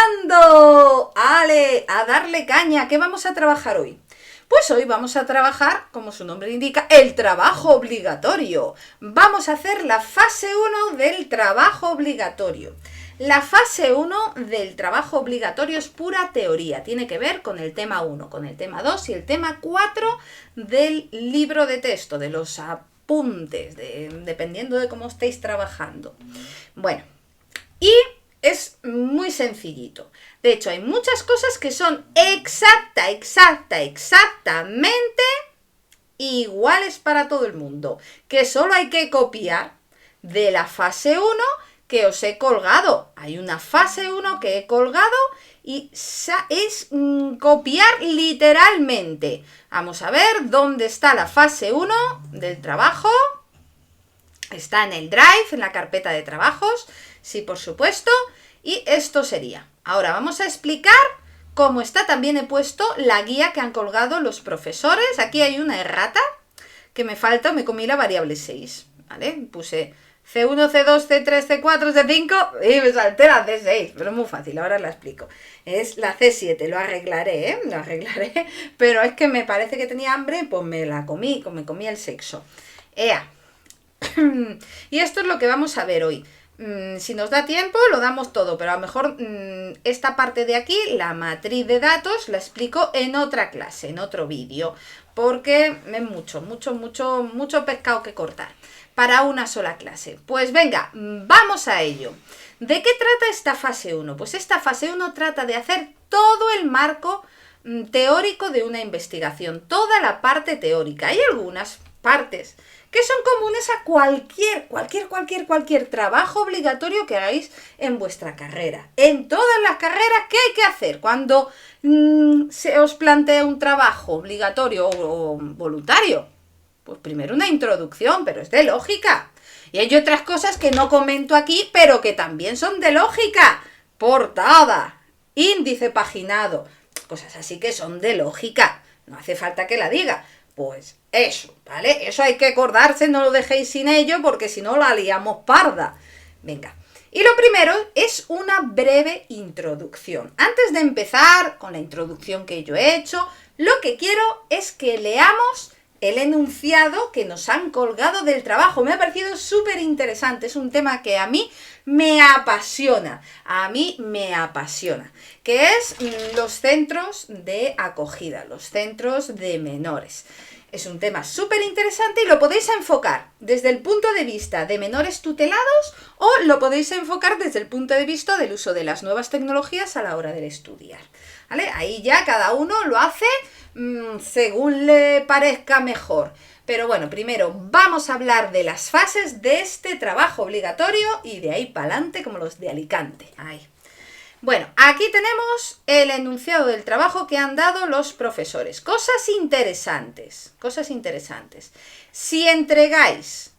¡Comenzando! ¡Ale! A darle caña. ¿Qué vamos a trabajar hoy? Pues hoy vamos a trabajar, como su nombre indica, el trabajo obligatorio. Vamos a hacer la fase 1 del trabajo obligatorio. La fase 1 del trabajo obligatorio es pura teoría, tiene que ver con el tema 1, con el tema 2 y el tema 4 del libro de texto, de los apuntes, dependiendo de cómo estéis trabajando. Bueno, y es muy sencillito. De hecho, hay muchas cosas que son exactamente iguales para todo el mundo, que solo hay que copiar de la fase 1 que os he colgado. Hay una fase 1 que he colgado y es copiar literalmente. Vamos a ver dónde está la fase 1 del trabajo. Está en el Drive, en la carpeta de trabajos. Sí, por supuesto. Y esto sería. Ahora vamos a explicar cómo está. También he puesto la guía que han colgado los profesores. Aquí hay una errata que me falta, me comí la variable 6. ¿Vale? Puse C1, C2, C3, C4, C5 y me salté la C6, pero es muy fácil, ahora la explico. Es la C7, lo arreglaré, lo arreglaré, pero es que me parece que tenía hambre, pues me la comí, me comí el sexo. ¡Ea! Y esto es lo que vamos a ver hoy. Si nos da tiempo lo damos todo, pero a lo mejor esta parte de aquí, la matriz de datos, la explico en otra clase, en otro vídeo, porque es mucho pescado que cortar para una sola clase. Pues venga, vamos a ello. ¿De qué trata esta fase 1? Pues esta fase 1 trata de hacer todo el marco teórico de una investigación, toda la parte teórica. Hay algunas partes que son comunes a cualquier trabajo obligatorio que hagáis en vuestra carrera. En todas las carreras, ¿qué hay que hacer cuando se os plantea un trabajo obligatorio o voluntario? Pues primero una introducción, pero es de lógica. Y hay otras cosas que no comento aquí, pero que también son de lógica. Portada, índice paginado, cosas así que son de lógica. No hace falta que la diga. Pues eso, ¿vale? Eso hay que acordarse, no lo dejéis sin ello, porque si no la liamos parda. Venga. Y lo primero es una breve introducción. Antes de empezar con la introducción que yo he hecho, lo que quiero es que leamos el enunciado que nos han colgado del trabajo. Me ha parecido súper interesante, es un tema que a mí me apasiona, que es los centros de acogida, los centros de menores. Es un tema súper interesante y lo podéis enfocar desde el punto de vista de menores tutelados o lo podéis enfocar desde el punto de vista del uso de las nuevas tecnologías a la hora de estudiar. ¿Vale? Ahí ya cada uno lo hace según le parezca mejor. Pero bueno, primero vamos a hablar de las fases de este trabajo obligatorio y de ahí para adelante como los de Alicante. Ahí. Bueno, aquí tenemos el enunciado del trabajo que han dado los profesores. Cosas interesantes. Si entregáis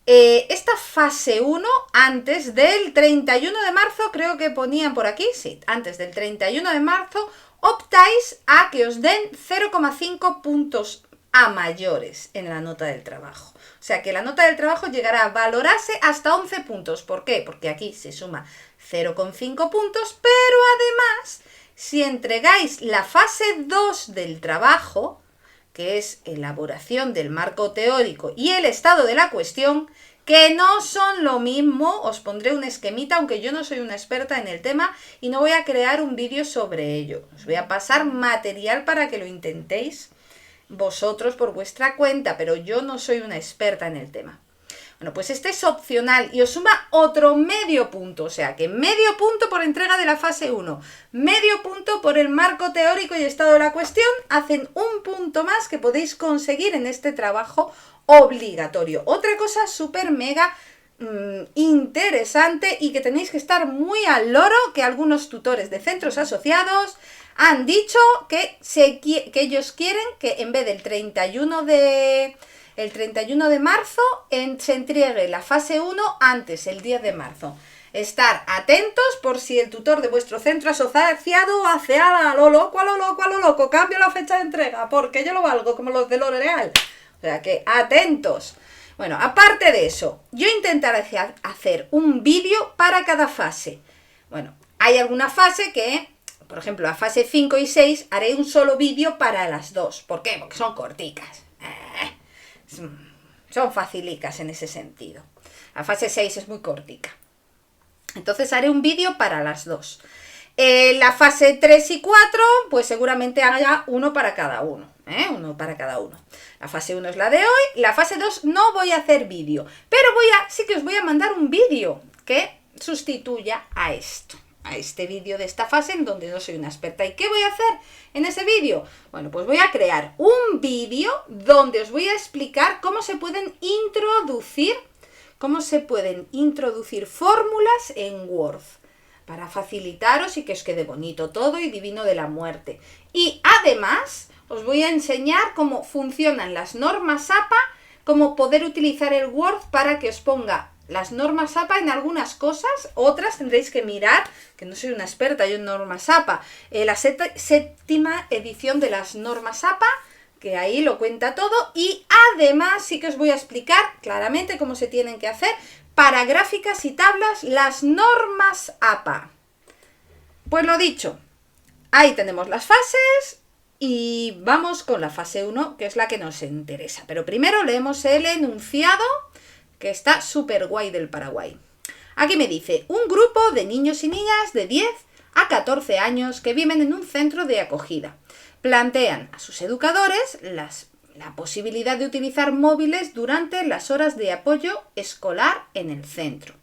esta fase 1 antes del 31 de marzo, creo que ponían por aquí, sí, antes del 31 de marzo, optáis a que os den 0,5 puntos a mayores en la nota del trabajo. O sea que la nota del trabajo llegará a valorarse hasta 11 puntos. ¿Por qué? Porque aquí se suma 0,5 puntos, pero además, si entregáis la fase 2 del trabajo, que es elaboración del marco teórico y el estado de la cuestión, que no son lo mismo, os pondré un esquemita, aunque yo no soy una experta en el tema y no voy a crear un vídeo sobre ello. Os voy a pasar material para que lo intentéis vosotros por vuestra cuenta, pero yo no soy una experta en el tema. Bueno, pues este es opcional y os suma otro medio punto, o sea que medio punto por entrega de la fase 1, medio punto por el marco teórico y estado de la cuestión, hacen un punto más que podéis conseguir en este trabajo obligatorio. Otra cosa súper mega interesante y que tenéis que estar muy al loro, que algunos tutores de centros asociados han dicho que ellos quieren que en vez del 31 de marzo se entregue la fase 1 antes, el 10 de marzo. Estar atentos por si el tutor de vuestro centro asociado hace a lo loco, cambio la fecha de entrega, porque yo lo valgo como los de L'Oreal. O sea que atentos. Bueno, aparte de eso, yo intentaré hacer un vídeo para cada fase. Bueno, hay alguna fase que, por ejemplo, la fase 5 y 6, haré un solo vídeo para las dos. ¿Por qué? Porque son corticas. Son facilicas en ese sentido. La fase 6 es muy cortica. Entonces haré un vídeo para las dos. La fase 3 y 4, pues seguramente haya uno para cada uno. Uno para cada uno. La fase 1 es la de hoy. La fase 2 no voy a hacer vídeo. Pero sí que os voy a mandar un vídeo que sustituya a esto. A este vídeo de esta fase en donde no soy una experta. ¿Y qué voy a hacer en ese vídeo? Bueno, pues voy a crear un vídeo donde os voy a explicar cómo se pueden introducir fórmulas en Word para facilitaros y que os quede bonito todo y divino de la muerte. Y además os voy a enseñar cómo funcionan las normas APA, cómo poder utilizar el Word para que os ponga las normas APA en algunas cosas, otras tendréis que mirar, que no soy una experta yo en normas APA, la séptima edición de las normas APA, que ahí lo cuenta todo, y además sí que os voy a explicar claramente cómo se tienen que hacer para gráficas y tablas las normas APA. Pues lo dicho, ahí tenemos las fases y vamos con la fase 1, que es la que nos interesa. Pero primero leemos el enunciado, que está súper guay del Paraguay. Aquí me dice, un grupo de niños y niñas de 10 a 14 años que viven en un centro de acogida. Plantean a sus educadores la posibilidad de utilizar móviles durante las horas de apoyo escolar en el centro,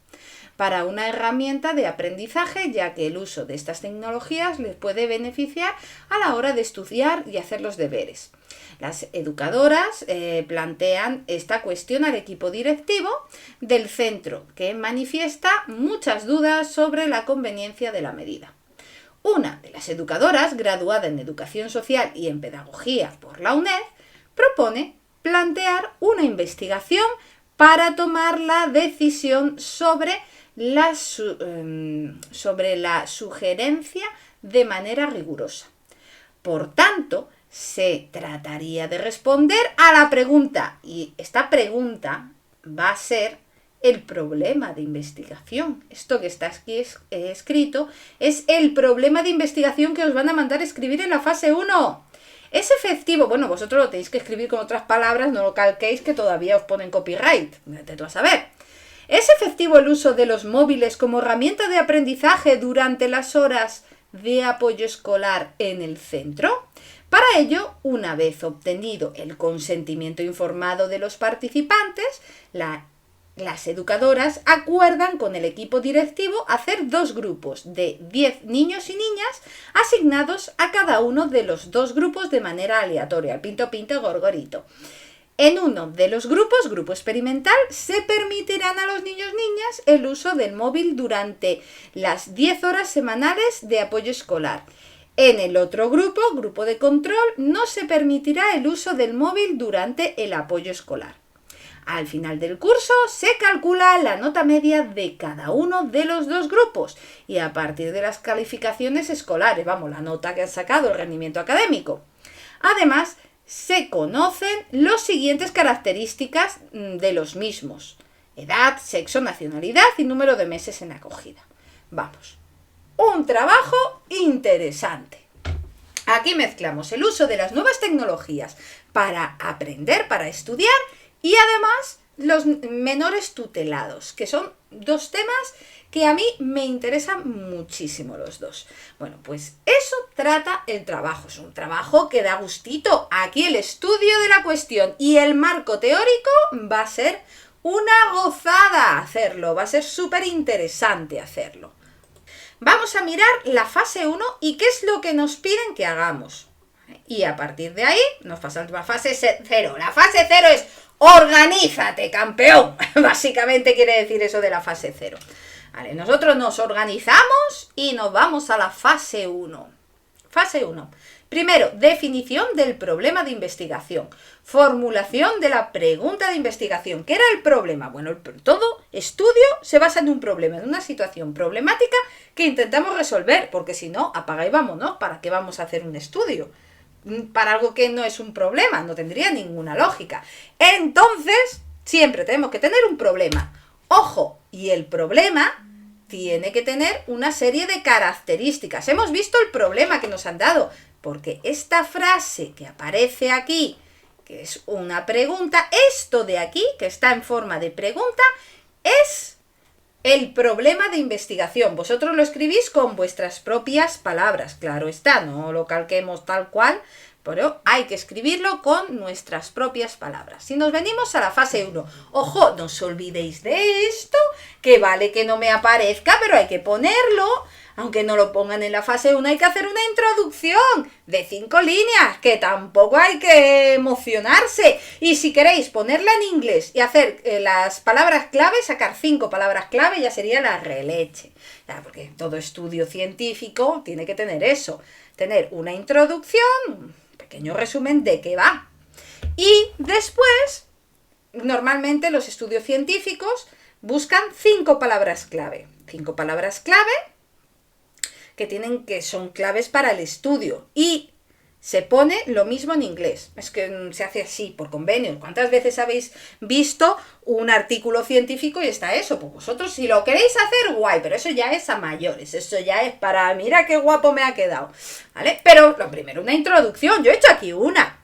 para una herramienta de aprendizaje, ya que el uso de estas tecnologías les puede beneficiar a la hora de estudiar y hacer los deberes. Las educadoras plantean esta cuestión al equipo directivo del centro, que manifiesta muchas dudas sobre la conveniencia de la medida. Una de las educadoras, graduada en Educación Social y en Pedagogía por la UNED, propone plantear una investigación para tomar la decisión sobre la sugerencia de manera rigurosa. Por tanto, se trataría de responder a la pregunta, y esta pregunta va a ser el problema de investigación. Esto que está aquí escrito es el problema de investigación que os van a mandar a escribir en la fase 1. ¿Es efectivo? Bueno, vosotros lo tenéis que escribir con otras palabras, no lo calquéis que todavía os ponen copyright. Vete tú a saber. ¿Es efectivo el uso de los móviles como herramienta de aprendizaje durante las horas de apoyo escolar en el centro? Para ello, una vez obtenido el consentimiento informado de los participantes, las educadoras acuerdan con el equipo directivo hacer 2 grupos de 10 niños y niñas asignados a cada uno de los 2 grupos de manera aleatoria, pinto, gorgorito. En uno de los grupos, grupo experimental, se permitirán a los niños y niñas el uso del móvil durante las 10 horas semanales de apoyo escolar. En el otro grupo, grupo de control, no se permitirá el uso del móvil durante el apoyo escolar. Al final del curso se calcula la nota media de cada uno de los 2 grupos y a partir de las calificaciones escolares, la nota que han sacado, el rendimiento académico. Además, se conocen las siguientes características de los mismos: edad, sexo, nacionalidad y número de meses en acogida. Un trabajo interesante. Aquí mezclamos el uso de las nuevas tecnologías para aprender, para estudiar, y además los menores tutelados, que son 2 temas que a mí me interesan muchísimo los 2. Bueno, pues eso trata el trabajo. Es un trabajo que da gustito. Aquí el estudio de la cuestión y el marco teórico va a ser una gozada hacerlo. Va a ser súper interesante hacerlo. Vamos a mirar la fase 1 y qué es lo que nos piden que hagamos. Y a partir de ahí nos pasamos a la fase 0. La fase 0 es organízate, campeón. Básicamente quiere decir eso de la fase 0. Vale, nosotros nos organizamos y nos vamos a la fase 1. Fase 1. Primero, definición del problema de investigación. Formulación de la pregunta de investigación. ¿Qué era el problema? Bueno, todo estudio se basa en un problema, en una situación problemática que intentamos resolver, porque si no, apaga y vámonos. ¿Para qué vamos a hacer un estudio? Para algo que no es un problema, no tendría ninguna lógica. Entonces, siempre tenemos que tener un problema. Ojo, y el problema tiene que tener una serie de características. Hemos visto el problema que nos han dado, porque esta frase que aparece aquí, que es una pregunta, esto de aquí, que está en forma de pregunta, es el problema de investigación. Vosotros lo escribís con vuestras propias palabras, claro está, no lo calquemos tal cual, pero hay que escribirlo con nuestras propias palabras. Si nos venimos a la fase 1, ojo, no os olvidéis de esto, que vale que no me aparezca, pero hay que ponerlo. Aunque no lo pongan en la fase 1, hay que hacer una introducción de 5 líneas, que tampoco hay que emocionarse. Y si queréis ponerla en inglés y hacer las palabras clave, sacar 5 palabras clave, ya sería la releche. Ya, porque todo estudio científico tiene que tener eso, tener una introducción, un pequeño resumen de qué va. Y después, normalmente los estudios científicos buscan 5 palabras clave. 5 palabras clave que son claves para el estudio, y se pone lo mismo en inglés. Es que se hace así, por convenio. ¿Cuántas veces habéis visto un artículo científico y está eso? Pues vosotros, si lo queréis hacer, guay, pero eso ya es a mayores, eso ya es para, mira qué guapo me ha quedado, ¿vale? Pero lo primero, una introducción. Yo he hecho aquí una,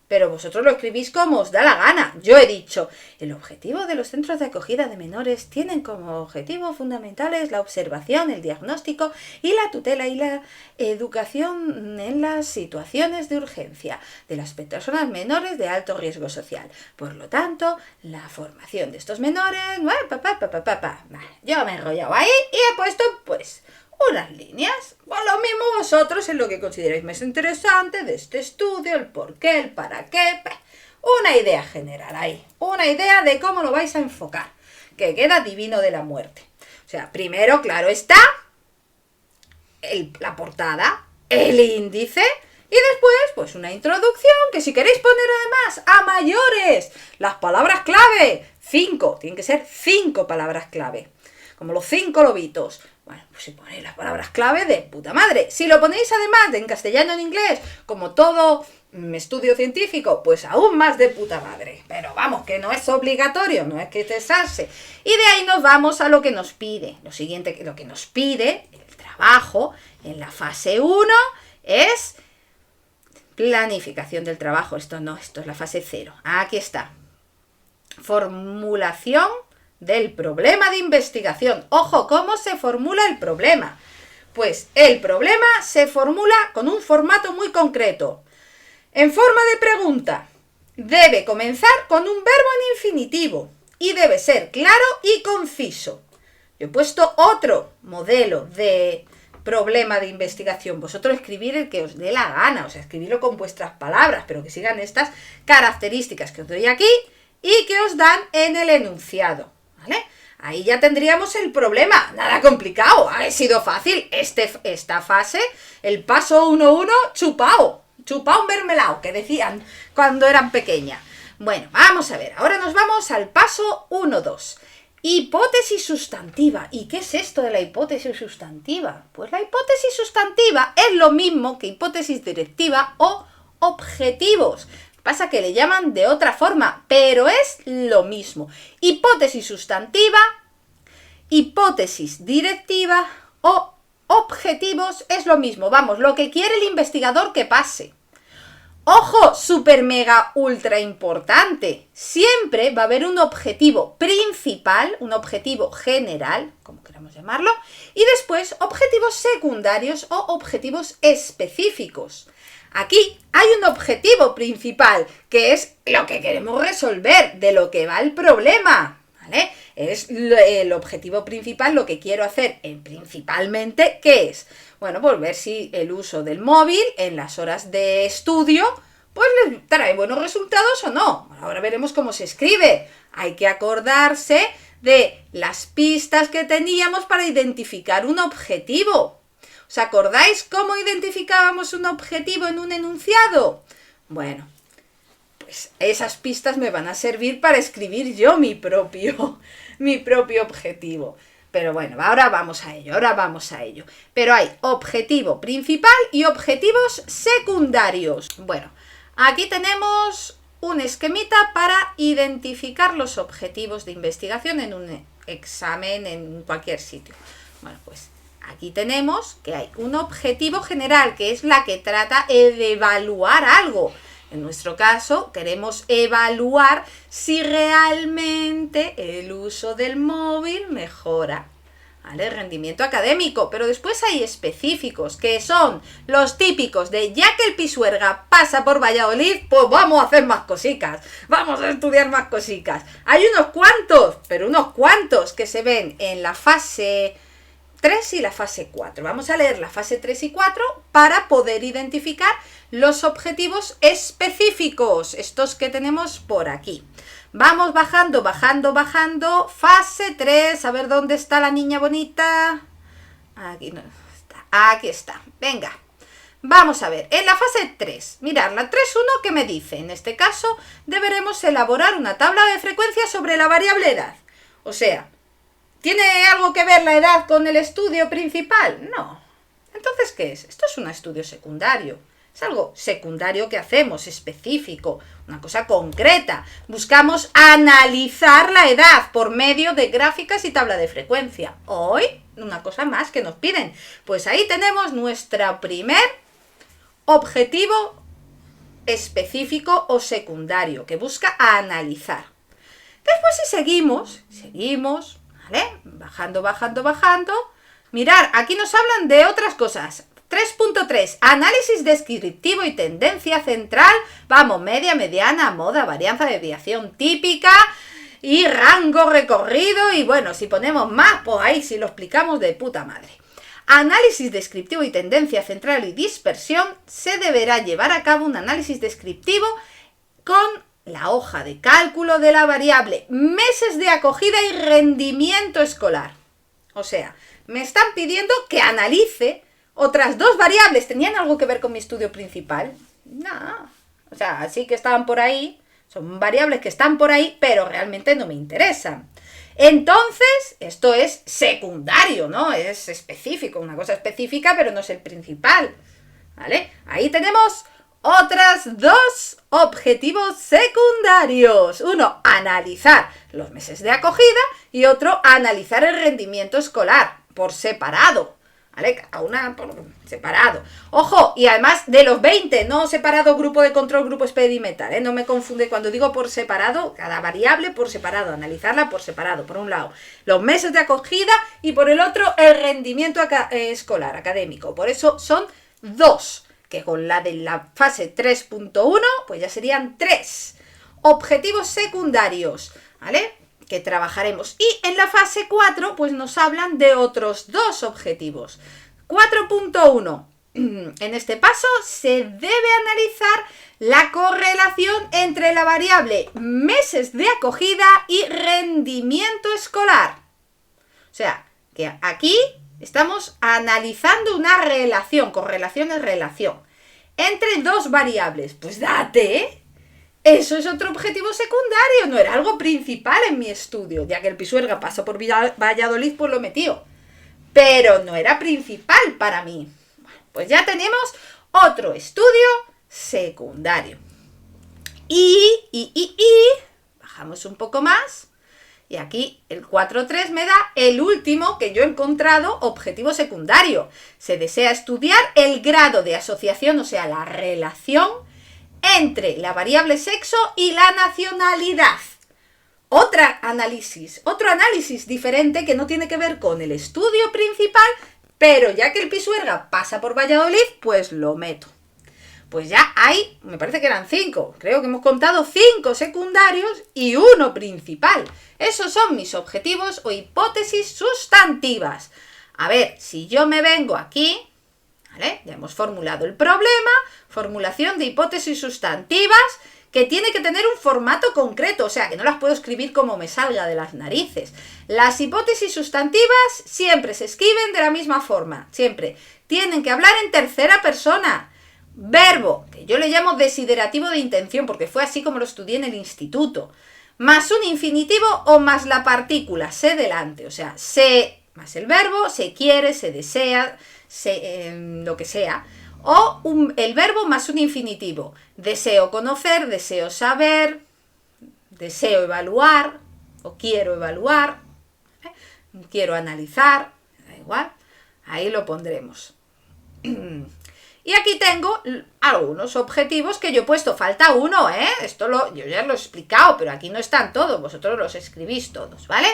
pero vosotros lo escribís como os da la gana. Yo he dicho, el objetivo de los centros de acogida de menores tienen como objetivo fundamentales la observación, el diagnóstico y la tutela y la educación en las situaciones de urgencia de las personas menores de alto riesgo social. Por lo tanto, la formación de estos menores... Yo me he enrollado ahí y he puesto, pues, unas líneas. Pues lo mismo vosotros en lo que consideráis más interesante de este estudio, el por qué, el para qué. Una idea general ahí, una idea de cómo lo vais a enfocar, que queda divino de la muerte. O sea, primero, claro está, la portada, el índice, y después, pues una introducción, que si queréis poner además a mayores las palabras clave, 5, tienen que ser 5 palabras clave, como los 5 lobitos. Bueno, pues si ponéis las palabras clave, de puta madre. Si lo ponéis además de en castellano o en inglés, como todo estudio científico, pues aún más de puta madre. Pero vamos, que no es obligatorio, no es que te salse. Y de ahí nos vamos a lo que nos pide. Lo siguiente, lo que nos pide el trabajo en la fase 1 es planificación del trabajo. Esto no, esto es la fase 0. Aquí está. Formulación del problema de investigación. Ojo, ¿cómo se formula el problema? Pues el problema se formula con un formato muy concreto. En forma de pregunta, debe comenzar con un verbo en infinitivo y debe ser claro y conciso. Yo he puesto otro modelo de problema de investigación. Vosotros escribir el que os dé la gana, o sea, escribirlo con vuestras palabras, pero que sigan estas características que os doy aquí y que os dan en el enunciado. ¿Vale? Ahí ya tendríamos el problema. Nada complicado, ha sido fácil. Esta fase, el paso 1.1, chupao un mermelao, que decían cuando eran pequeñas. Bueno, vamos a ver, ahora nos vamos al paso 1.2. Hipótesis sustantiva. ¿Y qué es esto de la hipótesis sustantiva? Pues la hipótesis sustantiva es lo mismo que hipótesis directiva o objetivos. Pasa que le llaman de otra forma, pero es lo mismo. Hipótesis sustantiva, hipótesis directiva o objetivos es lo mismo. Vamos, lo que quiere el investigador que pase. ¡Ojo! Súper mega ultra importante. Siempre va a haber un objetivo principal, un objetivo general, como queramos llamarlo, y después objetivos secundarios o objetivos específicos. Aquí hay un objetivo principal, que es lo que queremos resolver, de lo que va el problema, ¿vale? Es el objetivo principal, lo que quiero hacer principalmente, ¿qué es? Bueno, pues ver si el uso del móvil en las horas de estudio, pues les trae buenos resultados o no. Ahora veremos cómo se escribe. Hay que acordarse de las pistas que teníamos para identificar un objetivo. ¿Os acordáis cómo identificábamos un objetivo en un enunciado? Bueno, pues esas pistas me van a servir para escribir yo mi propio objetivo. Pero bueno, ahora vamos a ello, Pero hay objetivo principal y objetivos secundarios. Bueno, aquí tenemos un esquemita para identificar los objetivos de investigación en un examen, en cualquier sitio. Bueno, pues aquí tenemos que hay un objetivo general, que es la que trata de evaluar algo. En nuestro caso, queremos evaluar si realmente el uso del móvil mejora, ¿vale?, el rendimiento académico. Pero después hay específicos, que son los típicos de ya que el Pisuerga pasa por Valladolid, pues vamos a hacer más cositas, vamos a estudiar más cositas. Hay unos cuantos, pero unos cuantos que se ven en la fase 3 y la fase 4. Vamos a leer la fase 3 y 4 para poder identificar los objetivos específicos, estos que tenemos por aquí. Vamos bajando, bajando, bajando. Fase 3, a ver dónde está la niña bonita. Aquí no está, aquí está. Venga, vamos a ver. En la fase 3, mirad, la 3.1 que me dice, en este caso deberemos elaborar una tabla de frecuencia sobre la variable edad. O sea, ¿tiene algo que ver la edad con el estudio principal? No. Entonces, ¿qué es? Esto es un estudio secundario. Es algo secundario que hacemos, específico, una cosa concreta. Buscamos analizar la edad por medio de gráficas y tabla de frecuencia. Hoy, una cosa más que nos piden. Pues ahí tenemos nuestro primer objetivo específico o secundario, que busca analizar. Después, si seguimos, ¿vale? Bajando, bajando, bajando. Mirar, aquí nos hablan de otras cosas. 3.3, análisis descriptivo y tendencia central, vamos, media, mediana, moda, varianza, desviación típica y rango recorrido, y bueno, si ponemos más, pues ahí sí lo explicamos de puta madre. Análisis descriptivo y tendencia central y dispersión, se deberá llevar a cabo un análisis descriptivo con la hoja de cálculo de la variable, meses de acogida y rendimiento escolar. O sea, me están pidiendo que analice otras dos variables. ¿Tenían algo que ver con mi estudio principal? No. O sea, sí que estaban por ahí, son variables que están por ahí, pero realmente no me interesan. Entonces, esto es secundario, ¿no? Es específico, una cosa específica, pero no es el principal, ¿vale? Ahí tenemos otras dos objetivos secundarios. Uno, analizar los meses de acogida, y otro, analizar el rendimiento escolar por separado, ¿vale? Cada una por separado. Ojo, y además de los 20, no separado grupo de control, grupo experimental, ¿eh? No me confunde cuando digo por separado, cada variable por separado, analizarla por separado. Por un lado, los meses de acogida, y por el otro, el rendimiento escolar, académico. Por eso son dos, que con la de la fase 3.1, pues ya serían 3 objetivos secundarios, ¿vale?, que trabajaremos. Y en la fase 4, pues nos hablan de otros dos objetivos. 4.1. En este paso se debe analizar la correlación entre la variable meses de acogida y rendimiento escolar. O sea, que aquí estamos analizando una relación, correlación es relación, entre dos variables. Pues date, ¿eh? Eso es otro objetivo secundario, no era algo principal en mi estudio, ya que el Pisuerga pasó por Valladolid, pues lo metió. Pero no era principal para mí. Pues ya tenemos otro estudio secundario. Y bajamos un poco más. Y aquí el 4.3 me da el último que yo he encontrado, objetivo secundario. Se desea estudiar el grado de asociación, o sea, la relación entre la variable sexo y la nacionalidad. Otro análisis diferente que no tiene que ver con el estudio principal, pero ya que el Pisuerga pasa por Valladolid, pues lo meto. Pues ya hay, me parece que eran 5, creo que hemos contado 5 secundarios y 1 principal. Esos son mis objetivos o hipótesis sustantivas. A ver, si yo me vengo aquí, ¿vale? Ya hemos formulado el problema, formulación de hipótesis sustantivas, que tiene que tener un formato concreto, o sea, que no las puedo escribir como me salga de las narices. Las hipótesis sustantivas siempre se escriben de la misma forma, siempre. Tienen que hablar en tercera persona. Verbo, que yo le llamo desiderativo de intención, porque fue así como lo estudié en el instituto, más un infinitivo o más la partícula, se delante, o sea, se más el verbo, se quiere, se desea, lo que sea, o el verbo más un infinitivo, deseo conocer, deseo saber, deseo evaluar, o quiero evaluar, quiero analizar, igual. Ahí lo pondremos. Y aquí tengo algunos objetivos que yo he puesto. Falta uno, ¿eh? Yo ya lo he explicado, pero aquí no están todos. Vosotros los escribís todos, ¿vale?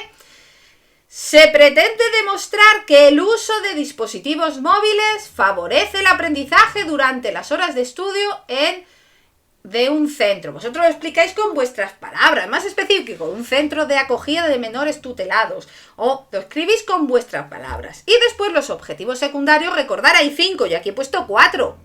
Se pretende demostrar que el uso de dispositivos móviles favorece el aprendizaje durante las horas de estudio de un centro. Vosotros lo explicáis con vuestras palabras, más específico, un centro de acogida de menores tutelados, o lo escribís con vuestras palabras. Y después los objetivos secundarios, recordar, hay 5, y aquí he puesto 4.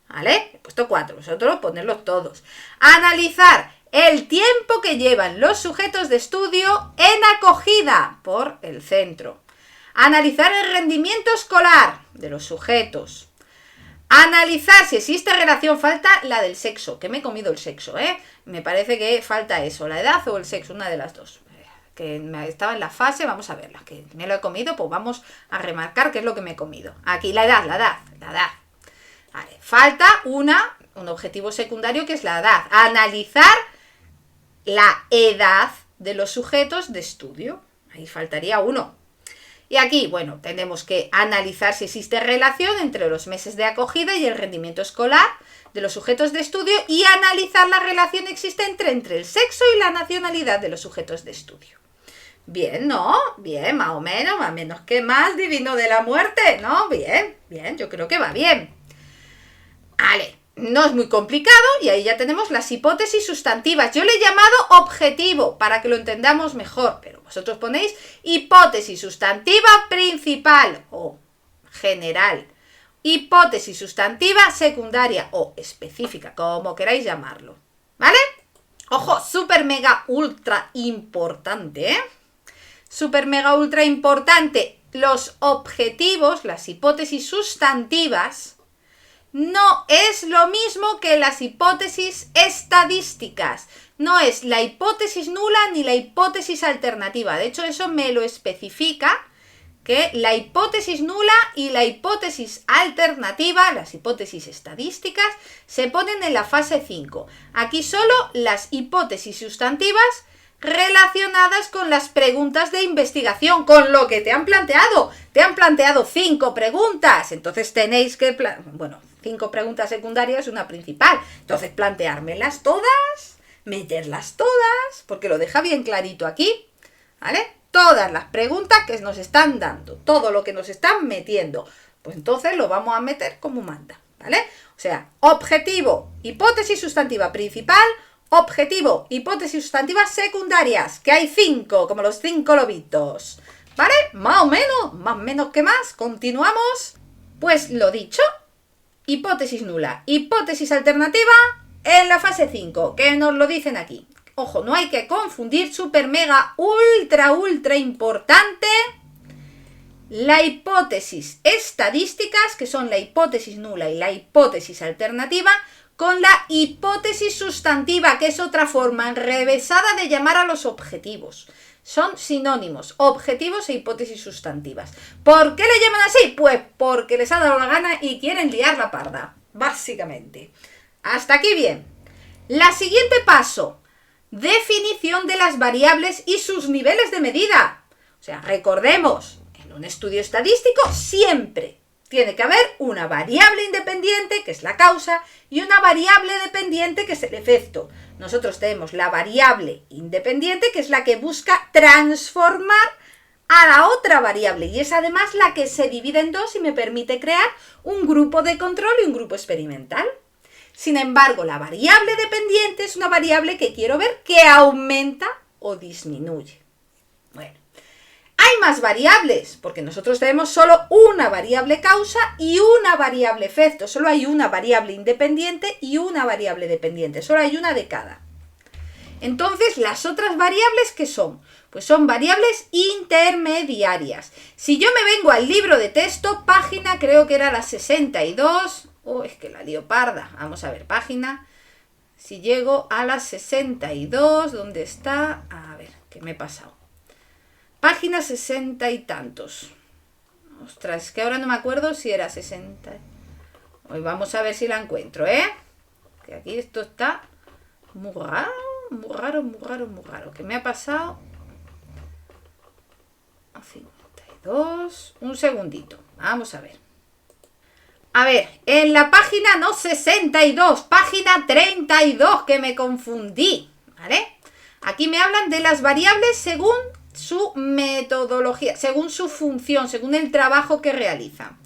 ¿Vale? He puesto 4, vosotros ponedlos todos. Analizar el tiempo que llevan los sujetos de estudio en acogida por el centro. Analizar el rendimiento escolar de los sujetos. Analizar si existe relación, falta la del sexo, que me he comido el sexo, ¿eh? Me parece que falta eso, la edad o el sexo, una de las dos. Que estaba en la fase, vamos a verla, que me lo he comido, pues vamos a remarcar qué es lo que me he comido. Aquí, la edad. Vale, falta un objetivo secundario que es la edad. Analizar la edad de los sujetos de estudio. Ahí faltaría uno. Y aquí, bueno, tenemos que analizar si existe relación entre los meses de acogida y el rendimiento escolar de los sujetos de estudio y analizar la relación existente entre el sexo y la nacionalidad de los sujetos de estudio. Bien, ¿no? Bien, más o menos que más, divino de la muerte, ¿no? Bien, yo creo que va bien. Vale, no es muy complicado y ahí ya tenemos las hipótesis sustantivas. Yo le he llamado objetivo para que lo entendamos mejor, pero vosotros ponéis hipótesis sustantiva principal o general, hipótesis sustantiva secundaria o específica, como queráis llamarlo, ¿vale? Ojo, súper mega ultra importante, ¿eh? Súper mega ultra importante. Los objetivos, las hipótesis sustantivas, no es lo mismo que las hipótesis estadísticas. No es la hipótesis nula ni la hipótesis alternativa. De hecho, eso me lo especifica, que la hipótesis nula y la hipótesis alternativa, las hipótesis estadísticas, se ponen en la fase 5. Aquí solo las hipótesis sustantivas relacionadas con las preguntas de investigación, con lo que te han planteado. Te han planteado 5 preguntas, entonces tenéis que... 5 preguntas secundarias, una principal. Entonces planteármelas todas, meterlas todas, porque lo deja bien clarito aquí, ¿vale? Todas las preguntas que nos están dando, todo lo que nos están metiendo, pues entonces lo vamos a meter como manda, ¿vale? O sea, objetivo, hipótesis sustantiva principal, objetivo, hipótesis sustantivas secundarias, que hay 5, como los 5 lobitos, ¿vale? Más o menos, más menos que más, continuamos. Pues lo dicho, hipótesis nula, hipótesis alternativa en la fase 5, que nos lo dicen aquí. Ojo, no hay que confundir, súper mega ultra importante, la hipótesis estadísticas, que son la hipótesis nula y la hipótesis alternativa, con la hipótesis sustantiva, que es otra forma enrevesada de llamar a los objetivos. Son sinónimos, objetivos e hipótesis sustantivas. ¿Por qué le llaman así? Pues porque les ha dado la gana y quieren liar la parda, básicamente. Hasta aquí bien. La siguiente paso, definición de las variables y sus niveles de medida. O sea, recordemos, en un estudio estadístico siempre tiene que haber una variable independiente, que es la causa, y una variable dependiente, que es el efecto. Nosotros tenemos la variable independiente, que es la que busca transformar a la otra variable, y es además la que se divide en dos y me permite crear un grupo de control y un grupo experimental. Sin embargo, la variable dependiente es una variable que quiero ver que aumenta o disminuye. Bueno, hay más variables, porque nosotros tenemos solo una variable causa y una variable efecto. Solo hay una variable independiente y una variable dependiente. Solo hay una de cada. Entonces, las otras variables, ¿qué son? Pues son variables intermediarias. Si yo me vengo al libro de texto, página, creo que era la 62... es que la lío parda. Vamos a ver, página. Si llego a la 62, ¿dónde está? A ver, ¿qué me he pasado? Página 60 y tantos. Ostras, es que ahora no me acuerdo si era 60. Hoy vamos a ver si la encuentro, ¿eh? Que aquí esto está muy raro. ¿Qué me ha pasado? A 52. 2, un segundito, vamos a ver. A ver, en la página no 62, página 32, que me confundí, ¿vale? Aquí me hablan de las variables según su metodología, según su función, según el trabajo que realizan.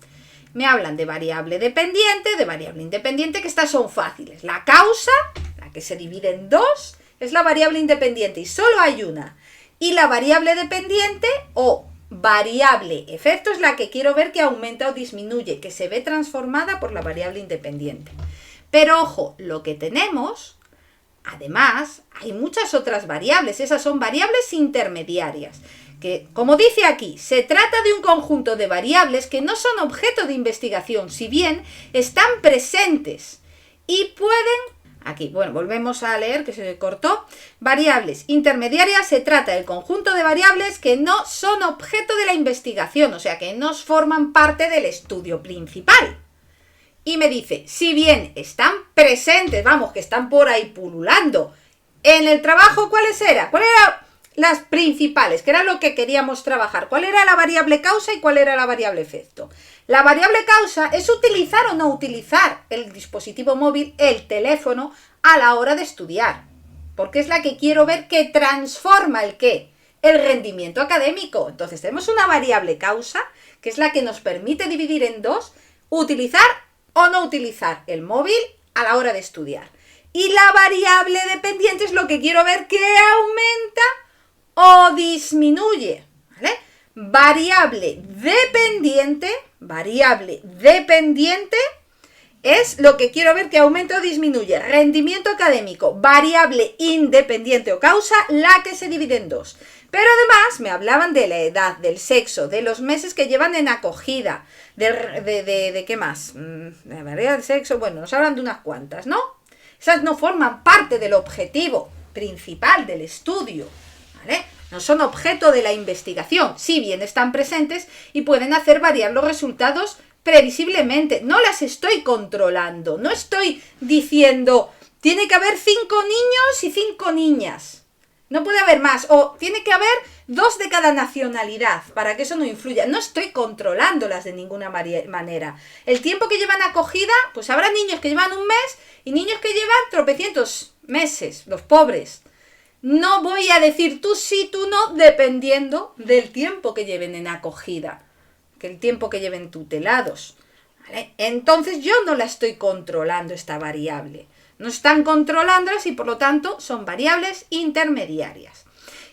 Me hablan de variable dependiente, de variable independiente, que estas son fáciles. La causa, la que se divide en dos, es la variable independiente y solo hay una. Y la variable dependiente o variable efecto es la que quiero ver que aumenta o disminuye, que se ve transformada por la variable independiente. Pero ojo, lo que tenemos, además, hay muchas otras variables, esas son variables intermediarias, que, como dice aquí, se trata de un conjunto de variables que no son objeto de investigación, si bien están presentes y pueden... Aquí, bueno, volvemos a leer que se cortó. Variables intermediarias, se trata del conjunto de variables que no son objeto de la investigación, o sea, que no forman parte del estudio principal. Y me dice, si bien están presentes, vamos, que están por ahí pululando, en el trabajo, ¿cuáles eran? ¿Cuáles eran las principales? Que era lo que queríamos trabajar. ¿Cuál era la variable causa y cuál era la variable efecto? La variable causa es utilizar o no utilizar el dispositivo móvil, el teléfono, a la hora de estudiar. Porque es la que quiero ver que transforma el ¿qué? El rendimiento académico. Entonces tenemos una variable causa, que es la que nos permite dividir en dos, utilizar o no utilizar el móvil a la hora de estudiar. Y la variable dependiente es lo que quiero ver que aumenta o disminuye, ¿vale? Variable dependiente es lo que quiero ver que aumenta o disminuye. Rendimiento académico, variable independiente o causa, la que se divide en dos. Pero además me hablaban de la edad, del sexo, de los meses que llevan en acogida, de ¿qué más? De variedad de sexo, bueno, nos hablan de unas cuantas, ¿no? Esas no forman parte del objetivo principal del estudio, ¿vale? No son objeto de la investigación, si bien están presentes y pueden hacer variar los resultados previsiblemente. No las estoy controlando, no estoy diciendo, tiene que haber 5 niños y 5 niñas. No puede haber más, o tiene que haber 2 de cada nacionalidad, para que eso no influya. No estoy controlándolas de ninguna manera. El tiempo que llevan acogida, pues habrá niños que llevan un mes y niños que llevan tropecientos meses, los pobres. No voy a decir tú sí, tú no, dependiendo del tiempo que lleven en acogida, que el tiempo que lleven tutelados, ¿vale? Entonces yo no la estoy controlando esta variable. No están controlándolas y por lo tanto son variables intermediarias.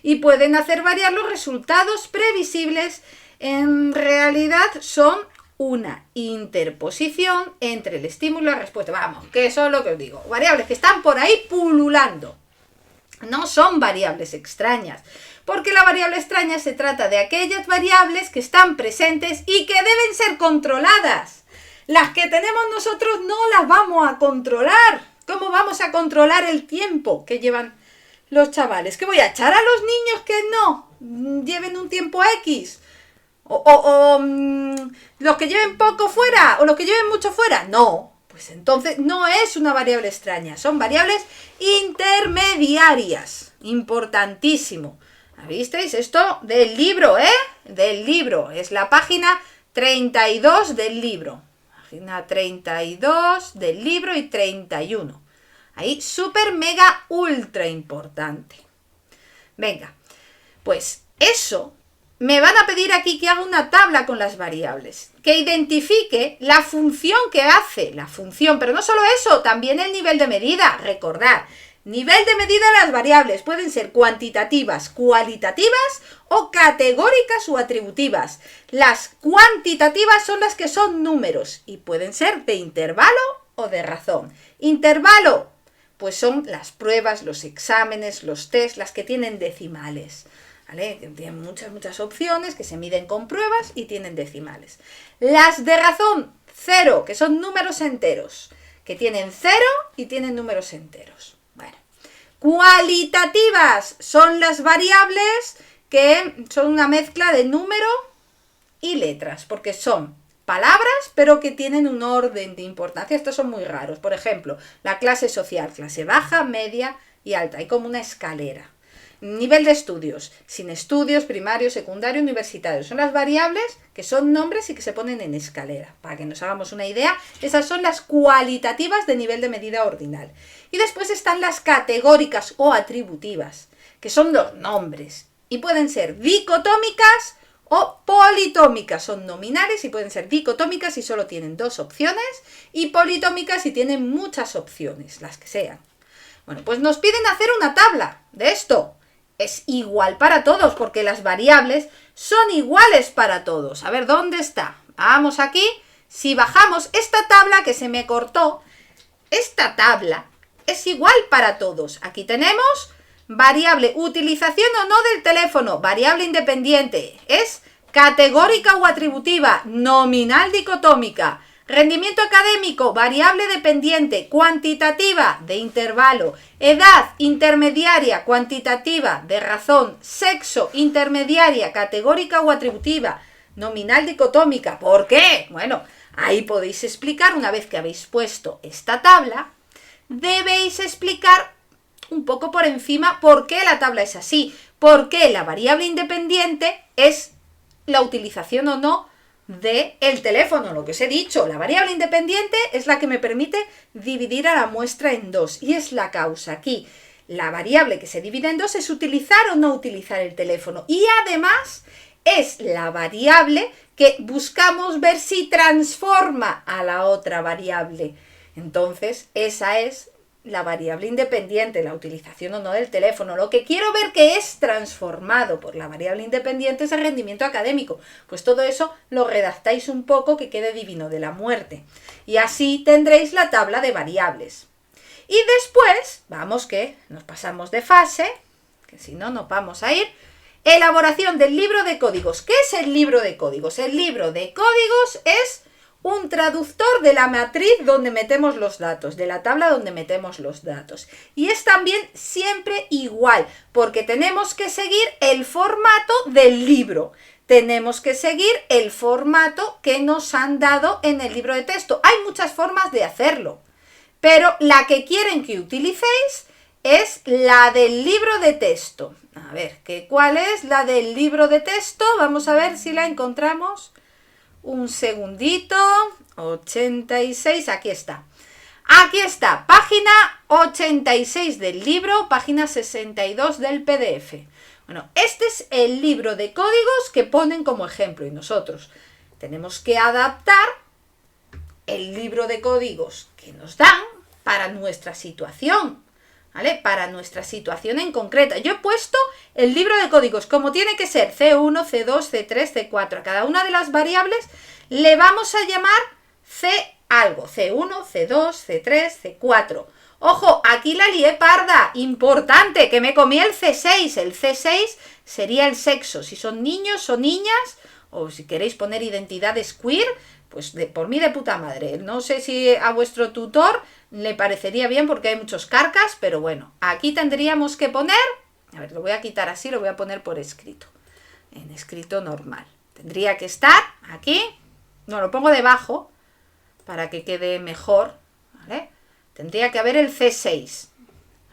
Y pueden hacer variar los resultados previsibles. En realidad son una interposición entre el estímulo y la respuesta. Vamos, que eso es lo que os digo. Variables que están por ahí pululando. No son variables extrañas. Porque la variable extraña se trata de aquellas variables que están presentes y que deben ser controladas. Las que tenemos nosotros no las vamos a controlar. ¿Cómo vamos a controlar el tiempo que llevan los chavales? ¿Qué voy a echar a los niños que no lleven un tiempo X? ¿O los que lleven poco fuera? ¿O los que lleven mucho fuera? No, pues entonces no es una variable extraña. Son variables intermediarias. Importantísimo. ¿Visteis? Esto del libro, ¿eh? Del libro. Es la página 32 del libro. Página 32 del libro y 31. Ahí, súper, mega, ultra importante. Venga, pues eso, me van a pedir aquí que haga una tabla con las variables, que identifique la función que hace, la función, pero no solo eso, también el nivel de medida. Recordad, nivel de medida de las variables pueden ser cuantitativas, cualitativas o categóricas o atributivas. Las cuantitativas son las que son números y pueden ser de intervalo o de razón. Intervalo, pues son las pruebas, los exámenes, los test, las que tienen decimales, ¿vale? Tienen muchas opciones que se miden con pruebas y tienen decimales. Las de razón, cero, que son números enteros, que tienen cero y tienen números enteros. Bueno, cualitativas son las variables que son una mezcla de número y letras, porque son palabras, pero que tienen un orden de importancia. Estos son muy raros. Por ejemplo, la clase social, clase baja, media y alta. Hay como una escalera. Nivel de estudios, sin estudios, primario, secundario, universitario. Son las variables que son nombres y que se ponen en escalera. Para que nos hagamos una idea, esas son las cualitativas de nivel de medida ordinal. Y después están las categóricas o atributivas, que son los nombres. Y pueden ser dicotómicas o politómicas. Son nominales y pueden ser dicotómicas si solo tienen dos opciones, y politómicas si tienen muchas opciones, las que sean. Bueno, pues nos piden hacer una tabla de esto. Es igual para todos, porque las variables son iguales para todos. A ver, ¿dónde está? Vamos aquí. Si bajamos esta tabla que se me cortó, esta tabla es igual para todos. Aquí tenemos variable utilización o no del teléfono, variable independiente. Es categórica o atributiva, nominal dicotómica. Rendimiento académico, variable dependiente, cuantitativa, de intervalo, edad, intermediaria, cuantitativa, de razón, sexo, intermediaria, categórica o atributiva, nominal dicotómica. ¿Por qué? Bueno, ahí podéis explicar, una vez que habéis puesto esta tabla, debéis explicar un poco por encima por qué la tabla es así, por qué la variable independiente es la utilización o no del teléfono, lo que os he dicho. La variable independiente es la que me permite dividir a la muestra en dos, y es la causa. Aquí la variable que se divide en dos es utilizar o no utilizar el teléfono, y además es la variable que buscamos ver si transforma a la otra variable. Entonces esa es la variable independiente, la utilización o no del teléfono. Lo que quiero ver que es transformado por la variable independiente es el rendimiento académico. Pues todo eso lo redactáis un poco que quede divino de la muerte. Y así tendréis la tabla de variables. Y después, vamos que nos pasamos de fase, que si no nos vamos a ir. Elaboración del libro de códigos. ¿Qué es el libro de códigos? El libro de códigos es un traductor de la matriz donde metemos los datos, de la tabla donde metemos los datos. Y es también siempre igual, porque tenemos que seguir el formato del libro. Tenemos que seguir el formato que nos han dado en el libro de texto. Hay muchas formas de hacerlo, pero la que quieren que utilicéis es la del libro de texto. A ver, ¿cuál es la del libro de texto? Vamos a ver si la encontramos. Un segundito, 86, aquí está. Aquí está, página 86 del libro, página 62 del PDF. Bueno, este es el libro de códigos que ponen como ejemplo, y nosotros tenemos que adaptar el libro de códigos que nos dan para nuestra situación, ¿vale? Para nuestra situación en concreta. Yo he puesto el libro de códigos como tiene que ser, C1, C2, C3, C4. A cada una de las variables le vamos a llamar C algo, C1, C2, C3, C4. Ojo, aquí la lié parda, importante, que me comí el C6. El C6 sería el sexo, si son niños o niñas, o si queréis poner identidades queer, pues por mí de puta madre. No sé si a vuestro tutor le parecería bien porque hay muchos carcas, pero bueno, aquí tendríamos que poner, a ver, lo voy a quitar así, lo voy a poner por escrito, en escrito normal. Tendría que estar aquí, no, lo pongo debajo para que quede mejor, ¿vale? Tendría que haber el C6.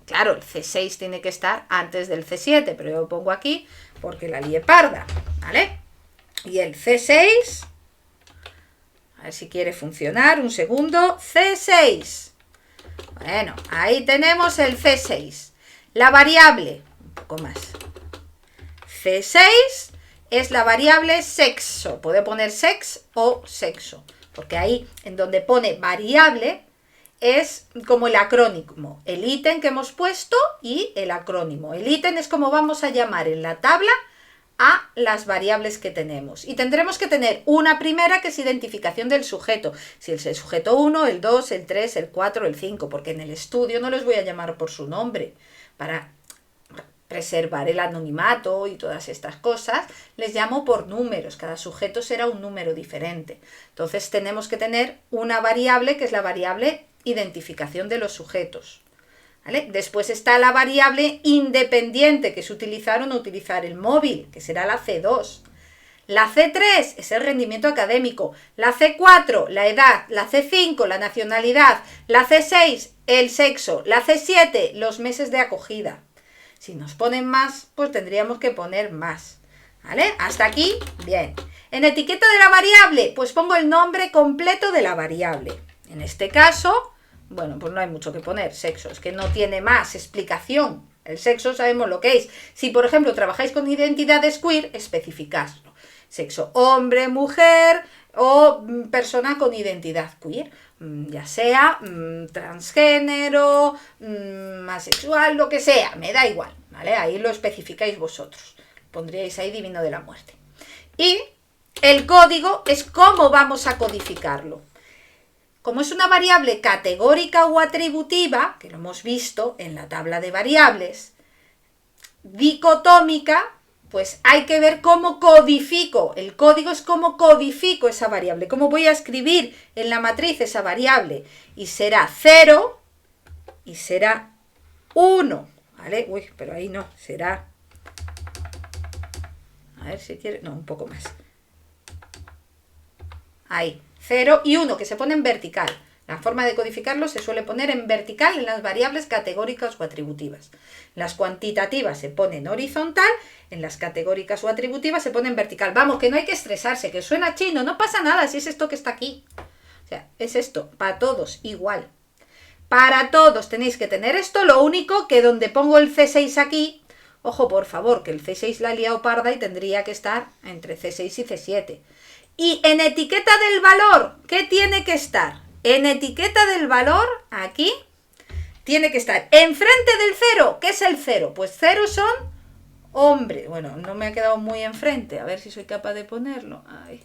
Claro, el C6 tiene que estar antes del C7, pero yo lo pongo aquí porque la lié parda, ¿vale? Y el C6, a ver si quiere funcionar, un segundo, C6. Bueno, ahí tenemos el C6. La variable, un poco más, C6 es la variable sexo. Puedo poner sex o sexo, porque ahí en donde pone variable es como el acrónimo, el ítem que hemos puesto y el acrónimo. El ítem es como vamos a llamar en la tabla a las variables que tenemos. Y tendremos que tener una primera que es identificación del sujeto. Si es el sujeto 1, el 2, el 3, el 4, el 5, porque en el estudio no les voy a llamar por su nombre. Para preservar el anonimato y todas estas cosas, les llamo por números. Cada sujeto será un número diferente. Entonces tenemos que tener una variable que es la variable identificación de los sujetos, ¿vale? Después está la variable independiente, que es utilizar o no utilizar el móvil, que será la C2. La C3 es el rendimiento académico, la C4 la edad, la C5 la nacionalidad, la C6 el sexo, la C7 los meses de acogida. Si nos ponen más, pues tendríamos que poner más. ¿Vale? Hasta aquí, bien. En etiqueta de la variable, pues pongo el nombre completo de la variable. En este caso, bueno, pues no hay mucho que poner, sexo, es que no tiene más explicación. El sexo sabemos lo que es. Si, por ejemplo, trabajáis con identidades queer, especificadlo. Sexo hombre, mujer o persona con identidad queer. Ya sea transgénero, asexual, lo que sea, me da igual, ¿vale? Ahí lo especificáis vosotros. Pondríais ahí divino de la muerte. Y el código es cómo vamos a codificarlo. Como es una variable categórica o atributiva, que lo hemos visto en la tabla de variables, dicotómica, pues hay que ver cómo codifico. El código es cómo codifico esa variable, cómo voy a escribir en la matriz esa variable. Y será 0 y será 1, ¿vale? Uy, pero ahí no, será... A ver si quiere... No, un poco más. Ahí, 0 y 1, que se pone en vertical. La forma de codificarlo se suele poner en vertical en las variables categóricas o atributivas. Las cuantitativas se ponen horizontal, en las categóricas o atributivas se ponen vertical. Vamos, que no hay que estresarse, que suena chino, no pasa nada si es esto que está aquí. O sea, es esto, para todos, igual. Para todos tenéis que tener esto, lo único que donde pongo el C6 aquí, ojo por favor, que el C6 la ha liado parda y tendría que estar entre C6 y C7. Y en etiqueta del valor, ¿qué tiene que estar? En etiqueta del valor, aquí, tiene que estar enfrente del 0. ¿Qué es el 0? Pues 0 son hombres. Bueno, no me ha quedado muy enfrente. A ver si soy capaz de ponerlo. Ahí.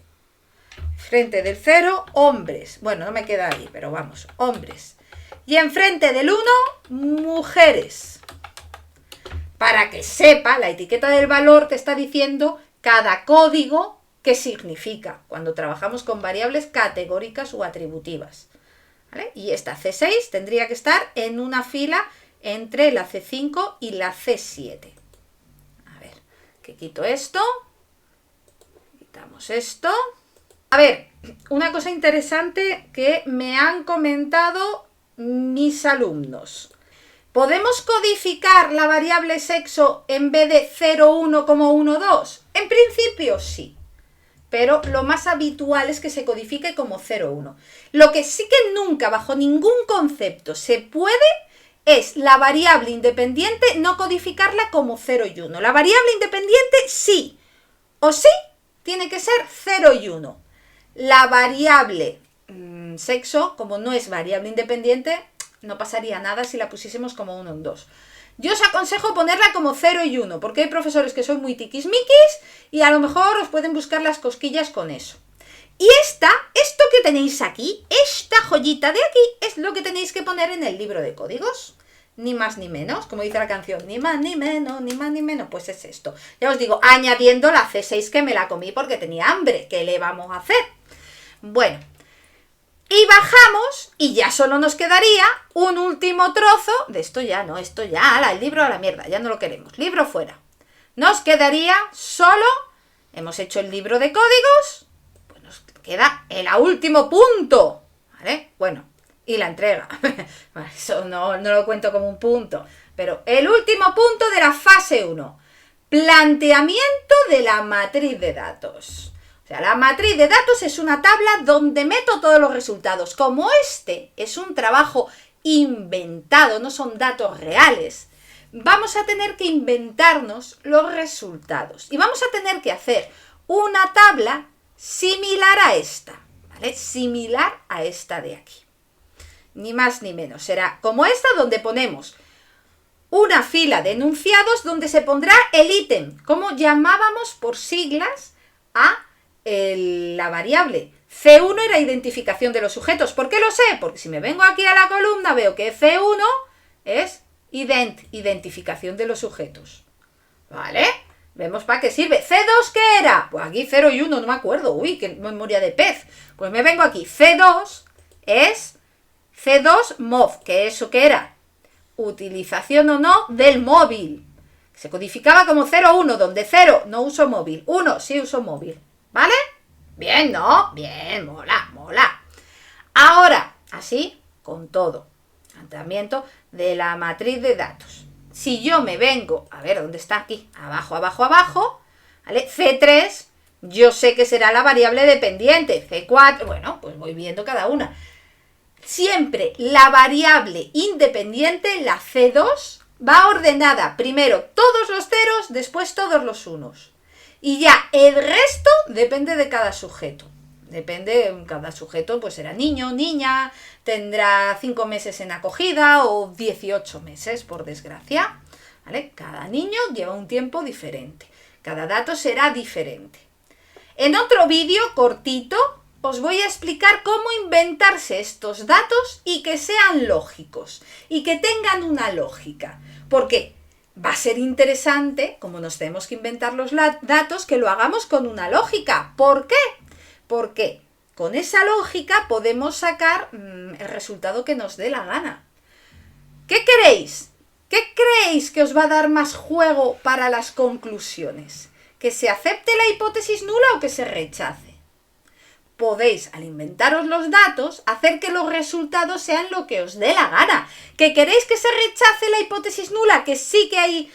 Frente del 0, hombres. Bueno, no me queda ahí, pero vamos, hombres. Y enfrente del 1, mujeres. Para que sepa, la etiqueta del valor te está diciendo cada código qué significa cuando trabajamos con variables categóricas o atributivas. ¿Vale? Y esta C6 tendría que estar en una fila entre la C5 y la C7. A ver, que quito esto. Quitamos esto. A ver, una cosa interesante que me han comentado mis alumnos. ¿Podemos codificar la variable sexo en vez de 0,1 como 1,2? En principio sí. Pero lo más habitual es que se codifique como 0,1. Lo que sí que nunca, bajo ningún concepto, se puede es la variable independiente no codificarla como 0 y 1. La variable independiente sí o sí tiene que ser 0 y 1. La variable sexo, como no es variable independiente, no pasaría nada si la pusiésemos como 1 en 2. Yo os aconsejo ponerla como 0 y 1, porque hay profesores que son muy tiquismiquis y a lo mejor os pueden buscar las cosquillas con eso. Y esto que tenéis aquí, esta joyita de aquí, es lo que tenéis que poner en el libro de códigos. Ni más ni menos, como dice la canción, ni más ni menos, ni más ni menos, pues es esto. Ya os digo, añadiendo la C6 que me la comí porque tenía hambre, ¿qué le vamos a hacer? Bueno. Y bajamos y ya solo nos quedaría un último trozo de esto ya, no, esto ya, ala, el libro a la mierda, ya no lo queremos, libro fuera. Nos quedaría solo, hemos hecho el libro de códigos, pues nos queda el último punto, ¿vale? Bueno, y la entrega, eso no lo cuento como un punto, pero el último punto de la fase 1, planteamiento de la matriz de datos. O sea, la matriz de datos es una tabla donde meto todos los resultados. Como este es un trabajo inventado, no son datos reales, vamos a tener que inventarnos los resultados. Y vamos a tener que hacer una tabla similar a esta, ¿vale? Similar a esta de aquí. Ni más ni menos. Será como esta donde ponemos una fila de enunciados donde se pondrá el ítem, como llamábamos por siglas a la variable. C1 era identificación de los sujetos. ¿Por qué lo sé? Porque si me vengo aquí a la columna veo que C1 es identificación de los sujetos. ¿Vale? Vemos para qué sirve. ¿C2 qué era? Pues aquí 0 y 1, no me acuerdo. Uy, qué memoria de pez. Pues me vengo aquí. C2 es C2 MOV. ¿Qué eso qué era? Utilización o no del móvil. Se codificaba como 0,1, donde 0 no uso móvil, 1 sí uso móvil. ¿Vale? Bien, ¿no? Bien, mola, mola. Ahora, así, con todo. Planteamiento de la matriz de datos. si yo me vengo, a ver, ¿dónde está aquí? Abajo, abajo, abajo, ¿vale? C3, yo sé que será la variable dependiente. C4, bueno, pues voy viendo cada una. Siempre la variable independiente, la C2, va ordenada primero todos los ceros, después todos los unos. Y ya el resto depende de cada sujeto. Depende, cada sujeto pues será niño, niña, tendrá 5 meses en acogida o 18 meses, por desgracia. ¿Vale? Cada niño lleva un tiempo diferente. Cada dato será diferente. En otro vídeo cortito os voy a explicar cómo inventarse estos datos y que sean lógicos y que tengan una lógica. Porque va a ser interesante, como nos tenemos que inventar los datos, que lo hagamos con una lógica. ¿Por qué? Porque con esa lógica podemos sacar el resultado que nos dé la gana. ¿Qué queréis? ¿Qué creéis que os va a dar más juego para las conclusiones? ¿Que se acepte la hipótesis nula o que se rechace? Podéis, al inventaros los datos, hacer que los resultados sean lo que os dé la gana. ¿Que queréis que se rechace la hipótesis nula? Que sí que hay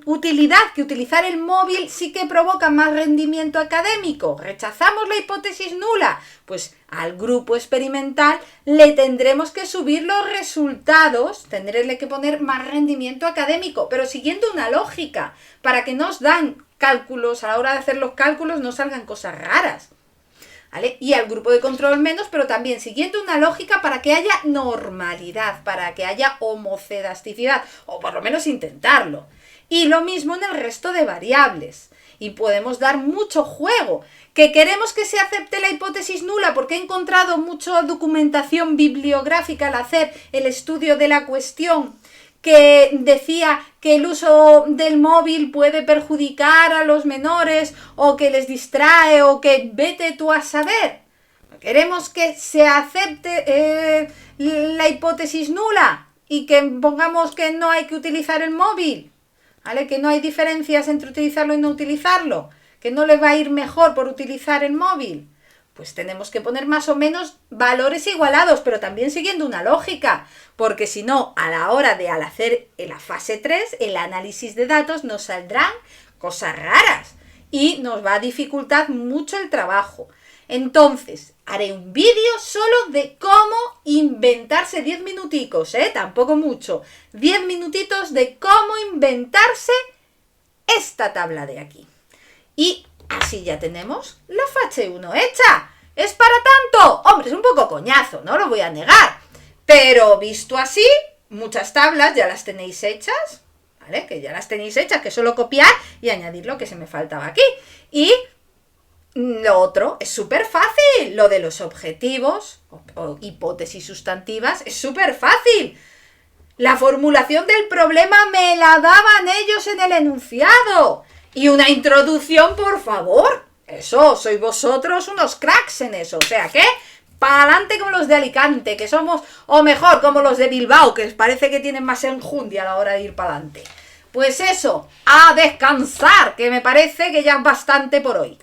utilidad, que utilizar el móvil sí que provoca más rendimiento académico. ¿Rechazamos la hipótesis nula? Pues al grupo experimental le tendremos que subir los resultados, tendré que poner más rendimiento académico, pero siguiendo una lógica, para que nos dan cálculos, a la hora de hacer los cálculos no salgan cosas raras. ¿Vale? Y al grupo de control menos, pero también siguiendo una lógica para que haya normalidad, para que haya homocedasticidad, o por lo menos intentarlo. Y lo mismo en el resto de variables. Y podemos dar mucho juego. ¿Que queremos que se acepte la hipótesis nula? Porque he encontrado mucha documentación bibliográfica al hacer el estudio de la cuestión que decía que el uso del móvil puede perjudicar a los menores o que les distrae o que vete tú a saber. Queremos que se acepte la hipótesis nula y que pongamos que no hay que utilizar el móvil, ¿vale? Que no hay diferencias entre utilizarlo y no utilizarlo, que no le va a ir mejor por utilizar el móvil. Pues tenemos que poner más o menos valores igualados, pero también siguiendo una lógica, porque si no, a la hora de al hacer la fase 3, el análisis de datos, nos saldrán cosas raras y nos va a dificultar mucho el trabajo. Entonces, haré un vídeo solo de cómo inventarse 10 minuticos, tampoco mucho, 10 minutitos de cómo inventarse esta tabla de aquí. Y así ya tenemos la fase 1 hecha. ¿Es para tanto? Hombre, es un poco coñazo, no lo voy a negar. Pero visto así, muchas tablas ya las tenéis hechas, ¿vale? Que ya las tenéis hechas, que solo copiar y añadir lo que se me faltaba aquí. Y lo otro es súper fácil. Lo de los objetivos o hipótesis sustantivas es súper fácil. La formulación del problema me la daban ellos en el enunciado. Y una introducción, por favor. Eso, sois vosotros unos cracks en eso. O sea que, para adelante como los de Alicante, que somos, o mejor, como los de Bilbao, que parece que tienen más enjundia a la hora de ir para adelante. Pues eso, a descansar, que me parece que ya es bastante por hoy.